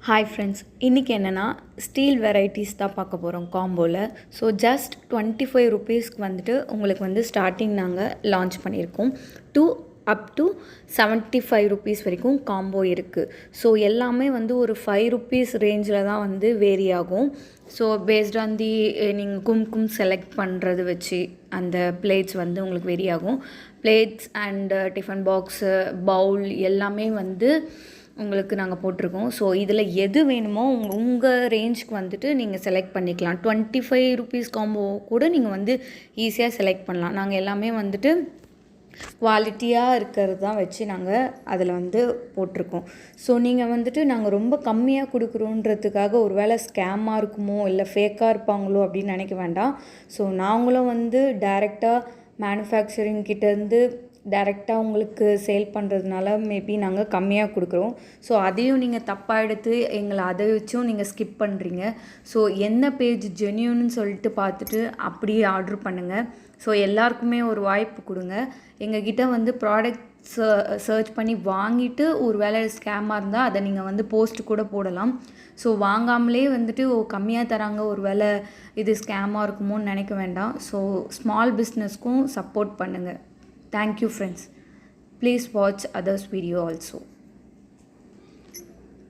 Hi friends, இன்றைக்கி என்னென்னா steel varieties தான் பார்க்க போகிறோம் காம்போவில். ஸோ ஜஸ்ட் 25 ருபீஸ்க்கு வந்துட்டு உங்களுக்கு வந்து ஸ்டார்டிங் நாங்கள் லான்ச் பண்ணியிருக்கோம். அப் டு 75 ருபீஸ் வரைக்கும் காம்போ இருக்குது. ஸோ எல்லாமே வந்து ஒரு 5 ருபீஸ் ரேஞ்சில் தான் வந்து வேரி ஆகும். ஸோ பேஸ்ட் ஆன் தி நீங்கள் கும்கும் செலக்ட் பண்ணுறது வச்சு அந்த பிளேட்ஸ் வந்து உங்களுக்கு வேரி ஆகும். Plates and tiffin box, bowl எல்லாமே வந்து உங்களுக்கு நாங்கள் போட்டிருக்கோம். ஸோ இதில் எது வேணுமோ உங்கள் ரேஞ்சுக்கு வந்துட்டு நீங்கள் செலக்ட் பண்ணிக்கலாம். 25 ருபீஸ் காம்போ கூட நீங்கள் வந்து ஈஸியாக செலக்ட் பண்ணலாம். நாங்கள் எல்லாமே வந்துட்டு குவாலிட்டியாக இருக்கிறது தான் வச்சு நாங்கள் அதில் வந்து போட்டிருக்கோம். ஸோ நீங்கள் வந்துட்டு நாங்கள் ரொம்ப கம்மியாக கொடுக்குறோன்றதுக்காக ஒரு வேளை ஸ்கேமாக இருக்குமோ இல்லை ஃபேக்காக இருப்பாங்களோ அப்படின்னு நினைக்க வேண்டாம். ஸோ நாங்களும் வந்து டைரெக்டாக மேனுஃபேக்சரிங் கிட்டேருந்து டைரெக்டாக உங்களுக்கு சேல் பண்ணுறதுனால மேபி நாங்கள் கம்மியாக கொடுக்குறோம். ஸோ அதையும் நீங்கள் தப்பாக எடுத்து எங்களை அதை வச்சும் நீங்கள் ஸ்கிப் பண்ணுறீங்க. ஸோ என்ன பேஜ் ஜென்யூன்னு சொல்லிட்டு பார்த்துட்டு அப்படியே ஆர்டர் பண்ணுங்கள். ஸோ எல்லாருக்குமே ஒரு வாய்ப்பு கொடுங்க. எங்ககிட்ட வந்து ப்ராடக்ட் சர்ச் பண்ணி வாங்கிட்டு ஒரு வேளை ஸ்கேமாக இருந்தால் அதை நீங்கள் வந்து போஸ்ட் கூட போடலாம். ஸோ வாங்காமலே வந்துட்டு கம்மியாக தராங்க, ஒரு வேளை இது ஸ்கேமாக இருக்குமோன்னு நினைக்க வேண்டாம். ஸோ ஸ்மால் பிஸ்னஸ்க்கும் சப்போர்ட் பண்ணுங்கள். Thank you friends. Please watch others video also.